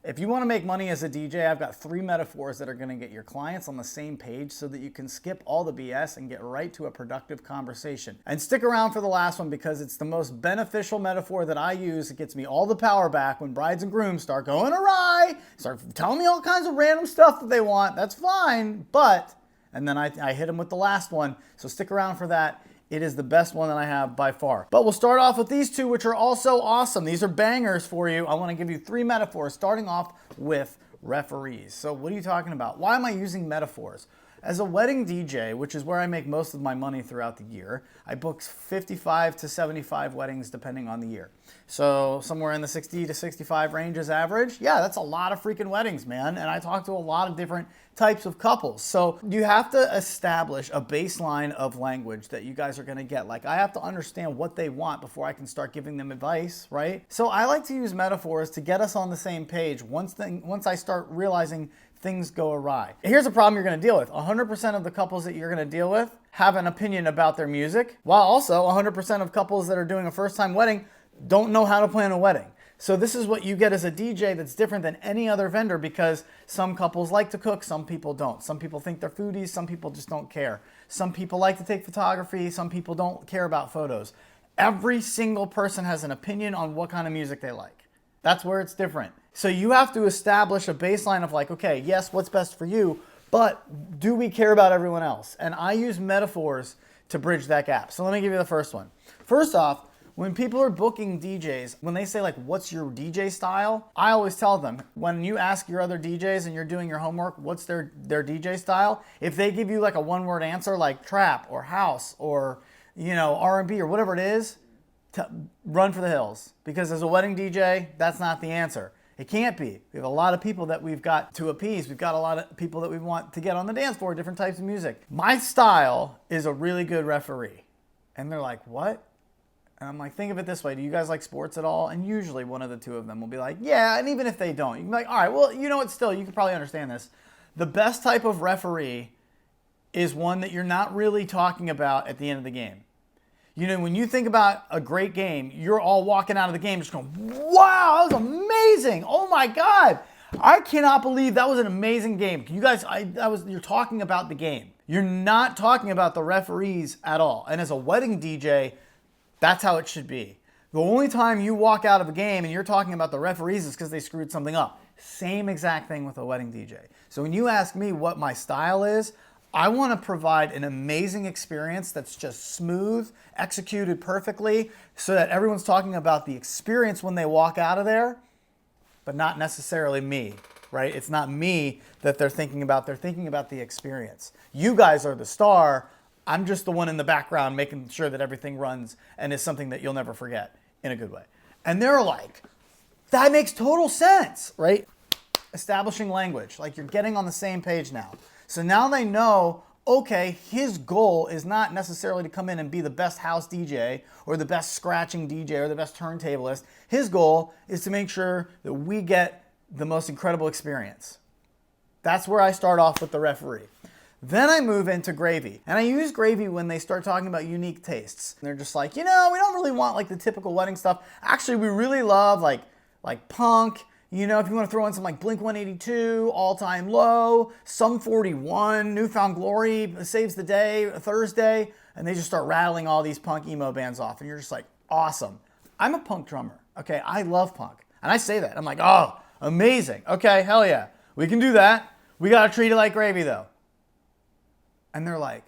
If you want to make money as a DJ, I've got 3 metaphors that are going to get your clients on the same page so that you can skip all the BS and get right to a productive conversation. And stick around for the last one because it's the most beneficial metaphor that I use. It gets me all the power back when brides and grooms start going awry, start telling me all kinds of random stuff that they want. That's fine, but, and then I hit them with the last one. So stick around for that. It is the best one that I have by far. But we'll start off with these 2, which are also awesome. These are bangers for you. I want to give you 3 metaphors, starting off with referees. So what are you talking about? Why am I using metaphors? As a wedding DJ, which is where I make most of my money throughout the year, I book 55 to 75 weddings depending on the year. So somewhere in the 60 to 65 range is average. Yeah, that's a lot of freaking weddings, man. And I talk to a lot of different types of couples. So you have to establish a baseline of language that you guys are going to get. Like, I have to understand what they want before I can start giving them advice, right? So I like to use metaphors to get us on the same page once I start realizing things go awry. Here's a problem you're going to deal with. 100% of the couples that you're going to deal with have an opinion about their music, while also 100% of couples that are doing a first-time wedding don't know how to plan a wedding. So this is what you get as a DJ that's different than any other vendor, because some couples like to cook, some people don't. Some people think they're foodies, some people just don't care. Some people like to take photography, some people don't care about photos. Every single person has an opinion on what kind of music they like. That's where it's different. So you have to establish a baseline of like, okay, yes, what's best for you, but do we care about everyone else? And I use metaphors to bridge that gap. So let me give you the first one. First off, when people are booking DJs, when they say like, what's your DJ style? I always tell them, when you ask your other DJs and you're doing your homework, what's their DJ style? If they give you like a 1-word answer like trap or house or, R&B or whatever it is, run for the hills. Because as a wedding DJ, that's not the answer. It can't be. We have a lot of people that we've got to appease. We've got a lot of people that we want to get on the dance floor, different types of music. My style is a really good referee. And they're like, what? And I'm like, think of it this way. Do you guys like sports at all? And usually one of the 2 of them will be like, yeah. And even if they don't, you can be like, all right, well, you know what, still, you can probably understand this. The best type of referee is one that you're not really talking about at the end of the game. When you think about a great game, you're all walking out of the game just going, wow, that was amazing. Oh my God. I cannot believe that was an amazing game. You guys, you're talking about the game. You're not talking about the referees at all. And as a wedding DJ, that's how it should be. The only time you walk out of a game and you're talking about the referees is because they screwed something up. Same exact thing with a wedding DJ. So when you ask me what my style is, I want to provide an amazing experience that's just smooth, executed perfectly, so that everyone's talking about the experience when they walk out of there, but not necessarily me, right? It's not me that they're thinking about the experience. You guys are the star. I'm just the one in the background making sure that everything runs and is something that you'll never forget in a good way. And they're like, that makes total sense, right? Establishing language, like you're getting on the same page now. So now they know, okay, his goal is not necessarily to come in and be the best house DJ or the best scratching DJ or the best turntablist. His goal is to make sure that we get the most incredible experience. That's where I start off with the referee. Then I move into gravy. And I use gravy when they start talking about unique tastes. And they're just like, we don't really want like the typical wedding stuff. Actually, we really love like punk. If you want to throw in some like Blink-182, All Time Low, Sum 41, Newfound Glory, Saves the Day, Thursday, and they just start rattling all these punk emo bands off. And you're just like, awesome. I'm a punk drummer. Okay, I love punk. And I say that. I'm like, oh, amazing. Okay, hell yeah. We can do that. We got to treat it like gravy though. And they're like,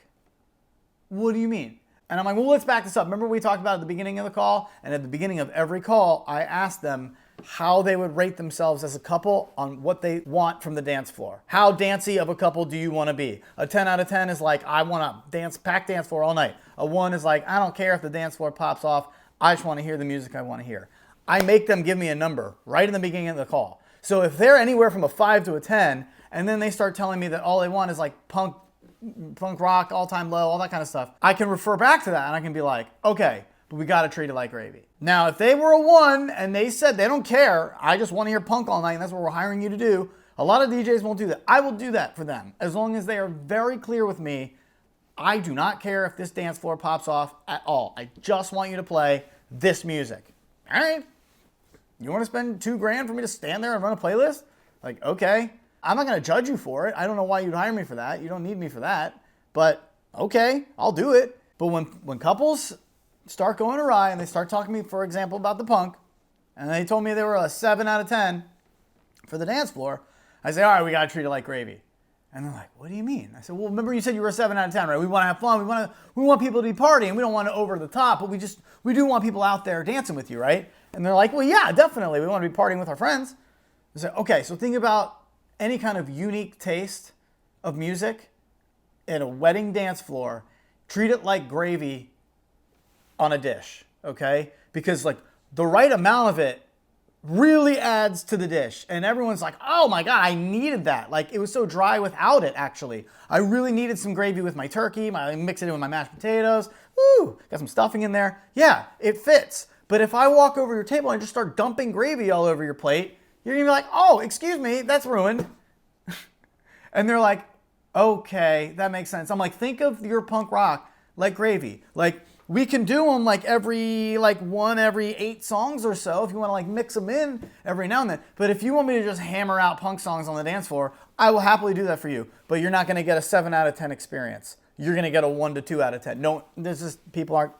what do you mean? And I'm like, well, let's back this up. Remember we talked about at the beginning of the call? And at the beginning of every call, I asked them how they would rate themselves as a couple on what they want from the dance floor. How dancey of a couple do you want to be? A 10 out of 10 is like, I want to pack dance floor all night. A 1 is like, I don't care if the dance floor pops off. I just want to hear the music I want to hear. I make them give me a number right in the beginning of the call. So if they're anywhere from a 5 to a 10, and then they start telling me that all they want is like punk rock, All Time Low, all that kind of stuff, I can refer back to that and I can be like, okay, but we got to treat it like gravy. Now, if they were a 1 and they said they don't care, I just want to hear punk all night and that's what we're hiring you to do, a lot of DJs won't do that. I will do that for them as long as they are very clear with me. I do not care if this dance floor pops off at all. I just want you to play this music. All right? You want to spend $2,000 for me to stand there and run a playlist? Like, okay. I'm not going to judge you for it. I don't know why you'd hire me for that. You don't need me for that. But okay, I'll do it. But when couples start going awry and they start talking to me, for example, about the punk, and they told me they were a 7 out of 10 for the dance floor, I say, all right, we got to treat it like gravy. And they're like, what do you mean? I said, well, remember you said you were a 7 out of 10, right? We want to have fun. We want people to be partying. We don't want to over the top, but we do want people out there dancing with you, right? And they're like, well, yeah, definitely. We want to be partying with our friends. I said, okay, so think about any kind of unique taste of music at a wedding dance floor. Treat it like gravy on a dish, okay? Because like the right amount of it really adds to the dish. And everyone's like, oh my God, I needed that. Like it was so dry without it, actually. I really needed some gravy with my turkey. I mix it in with my mashed potatoes. Woo, got some stuffing in there. Yeah, it fits. But if I walk over your table and just start dumping gravy all over your plate, you're gonna be like, oh, excuse me, that's ruined. And they're like, okay, that makes sense. I'm like, think of your punk rock like gravy. Like we can do them like every 8 songs or so if you want to like mix them in every now and then. But if you want me to just hammer out punk songs on the dance floor, I will happily do that for you. But you're not going to get a 7 out of 10 experience. You're going to get a 1 to 2 out of 10. No, this is people aren't,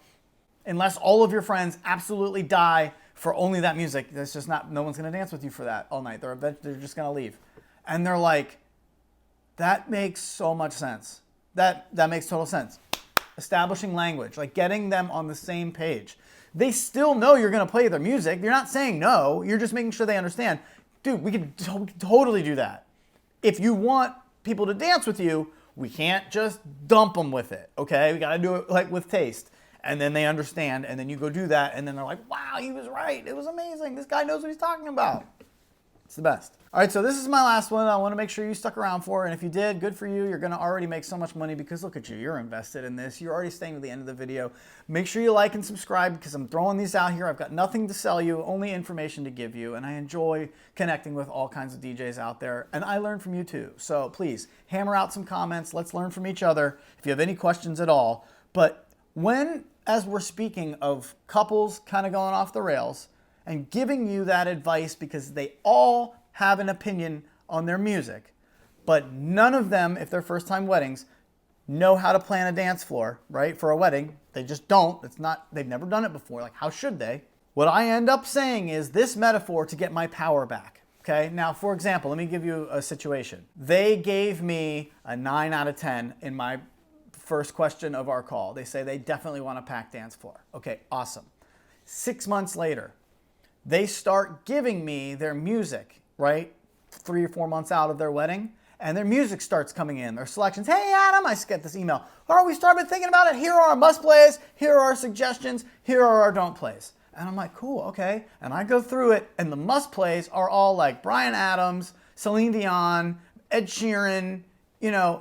unless all of your friends absolutely die for only that music. That's just not. No one's going to dance with you for that all night. They're just going to leave, and they're like, that makes so much sense. That makes total sense. Establishing language, like getting them on the same page. They still know you're going to play their music. You're not saying no. You're just making sure they understand. Dude, we can totally do that. If you want people to dance with you, we can't just dump them with it, okay? We got to do it like with taste. And then they understand, and then you go do that, and then they're like, wow, he was right. It was amazing. This guy knows what he's talking about. It's the best. All right, so this is my last one I want to make sure you stuck around for. And if you did, good for you. You're going to already make so much money because look at you. You're invested in this. You're already staying to the end of the video. Make sure you like and subscribe because I'm throwing these out here. I've got nothing to sell you, only information to give you. And I enjoy connecting with all kinds of DJs out there. And I learn from you too. So please hammer out some comments. Let's learn from each other if you have any questions at all. But as we're speaking of couples kind of going off the rails and giving you that advice because they all have an opinion on their music, but none of them, if they're first-time weddings, know how to plan a dance floor, right? For a wedding, they just don't. They've never done it before. Like, how should they? What I end up saying is this metaphor to get my power back, okay? Now, for example, let me give you a situation. They gave me a 9 out of 10 in my first question of our call. They say they definitely want a packed dance floor. Okay, awesome. 6 months later, they start giving me their music, right? 3 or 4 months out of their wedding, and their music starts coming in, their selections. Hey, Adam, I get this email. Oh, we started thinking about it. Here are our must plays. Here are our suggestions. Here are our don't plays. And I'm like, cool, okay. And I go through it, and the must plays are all like Bryan Adams, Celine Dion, Ed Sheeran,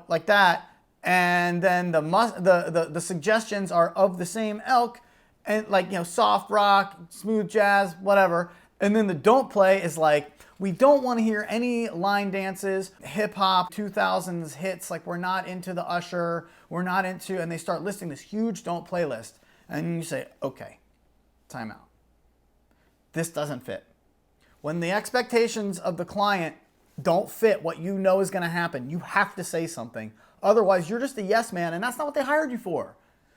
like that. And then the suggestions are of the same ilk, and like, soft rock, smooth jazz, whatever. And then the don't play is like, we don't want to hear any line dances, hip hop, 2000s hits. Like, we're not into the Usher, we're not into, and they start listing this huge don't play list. And you say, okay, time out. This doesn't fit. When the expectations of the client don't fit what you know is going to happen, you have to say something. Otherwise, you're just a yes man, and that's not what they hired you for.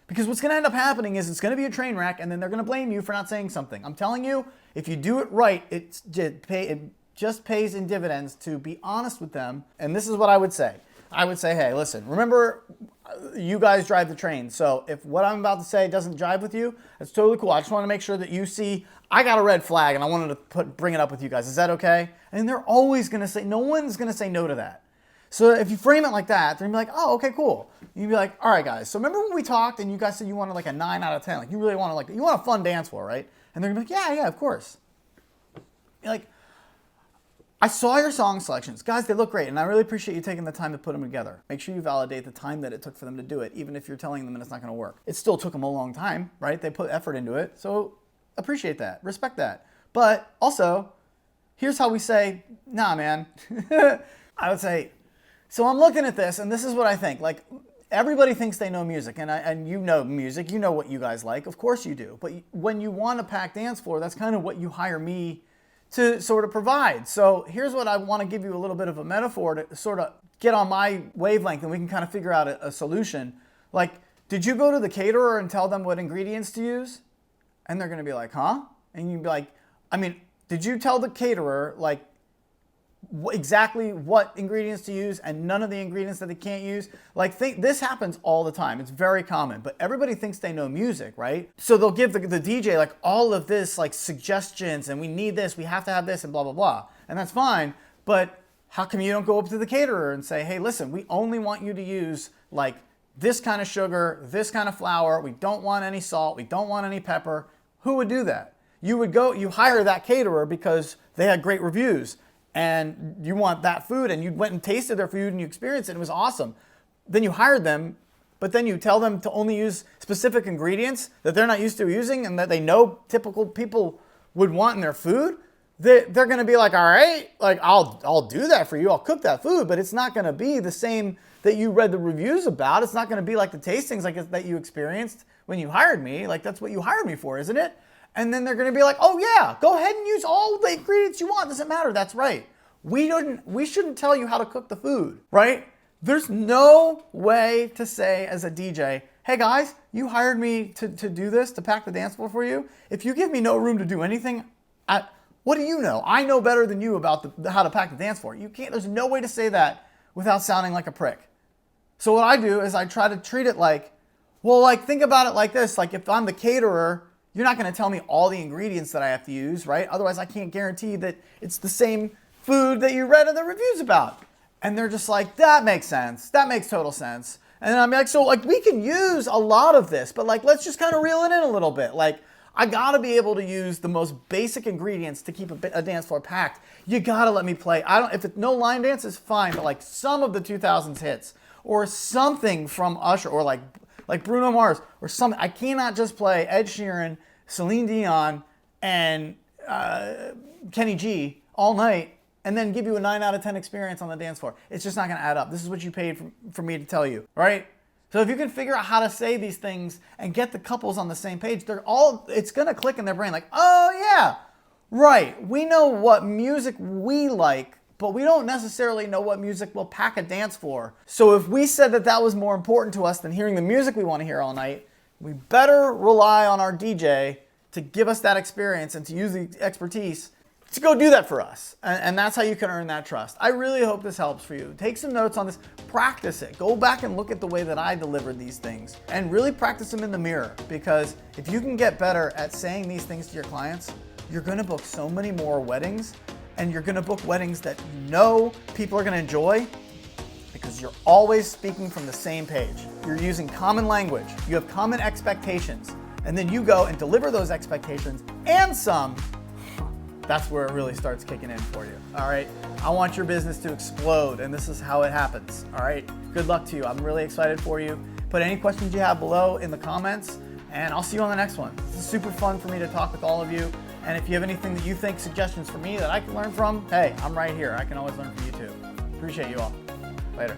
Because what's going to end up happening is it's going to be a train wreck, and then they're going to blame you for not saying something. I'm telling you, if you do it right, it just pays in dividends to be honest with them. And this is what I would say. I would say, hey, listen, remember, you guys drive the train. So if what I'm about to say doesn't jive with you, that's totally cool. I just want to make sure that you see I got a red flag, and I wanted to bring it up with you guys. Is that okay? And they're always going to say, no one's going to say no to that. So if you frame it like that, they're going to be like, oh, okay, cool. You'd be like, all right, guys. So remember when we talked and you guys said you wanted like a 9 out of 10? Like, you really want you want a fun dance floor, right? And they're going to be like, yeah, of course. You're like, I saw your song selections. Guys, they look great, and I really appreciate you taking the time to put them together. Make sure you validate the time that it took for them to do it, even if you're telling them that it's not going to work. It still took them a long time, right? They put effort into it, so appreciate that. Respect that. But also, here's how we say, nah, man. I would say, so I'm looking at this, and this is what I think. Like, everybody thinks they know music, and you know music. You know what you guys like. Of course you do. But when you want a packed dance floor, that's kind of what you hire me to sort of provide. So here's what I want to give you a little bit of a metaphor to sort of get on my wavelength and we can kind of figure out a solution. Like, did you go to the caterer and tell them what ingredients to use? And they're going to be like, huh? And you'd be like, I mean, did you tell the caterer like exactly what ingredients to use and none of the ingredients that they can't use? Like, this happens all the time. It's very common, but everybody thinks they know music, right? So they'll give the DJ like all of this like suggestions and we need this, we have to have this and blah, blah, blah. And that's fine. But how come you don't go up to the caterer and say, hey, listen, we only want you to use like this kind of sugar, this kind of flour. We don't want any salt. We don't want any pepper. Who would do that? You would go, you hire that caterer because they had great reviews and you want that food and you went and tasted their food and you experienced it and it was awesome. Then you hired them, but then you tell them to only use specific ingredients that they're not used to using and that they know typical people would want in their food. They're going to be like, all right, like I'll do that for you. I'll cook that food, but it's not going to be the same that you read the reviews about. It's not going to be like the tastings like that you experienced when you hired me. Like that's what you hired me for, isn't it? And then they're going to be like, oh yeah, go ahead and use all the ingredients you want. Doesn't matter. That's right. We shouldn't tell you how to cook the food, right? There's no way to say as a DJ, hey guys, you hired me to do this, to pack the dance floor for you. If you give me no room to do anything, what do you know? I know better than you about how to pack the dance floor. You can't. There's no way to say that without sounding like a prick. So what I do is I try to treat it like, well, like think about it like this. Like if I'm the caterer, you're not going to tell me all the ingredients that I have to use, right? Otherwise, I can't guarantee that it's the same food that you read in the reviews about. And they're just like, that makes sense. That makes total sense. And I'm like, so like we can use a lot of this, but like let's just kind of reel it in a little bit. Like I got to be able to use the most basic ingredients to keep a dance floor packed. You got to let me play. If it's no line dance is fine, but like some of the 2000s hits or something from Usher or like Bruno Mars or something. I cannot just play Ed Sheeran, Celine Dion, and Kenny G all night and then give you a 9 out of 10 experience on the dance floor. It's just not going to add up. This is what you paid for me to tell you, right? So if you can figure out how to say these things and get the couples on the same page, it's going to click in their brain like, oh yeah, right. We know what music we like, but we don't necessarily know what music will pack a dance floor. So if we said that was more important to us than hearing the music we want to hear all night, we better rely on our DJ to give us that experience and to use the expertise to go do that for us. And that's how you can earn that trust. I really hope this helps for you. Take some notes on this, practice it. Go back and look at the way that I delivered these things and really practice them in the mirror, because if you can get better at saying these things to your clients, you're gonna book so many more weddings, and you're gonna book weddings that you know people are gonna enjoy because you're always speaking from the same page. You're using common language, you have common expectations, and then you go and deliver those expectations and some. That's where it really starts kicking in for you, all right? I want your business to explode, and this is how it happens, all right? Good luck to you. I'm really excited for you. Put any questions you have below in the comments, and I'll see you on the next one. This is super fun for me to talk with all of you, and if you have anything that you think, suggestions for me that I can learn from, hey, I'm right here. I can always learn from you too. Appreciate you all. Later.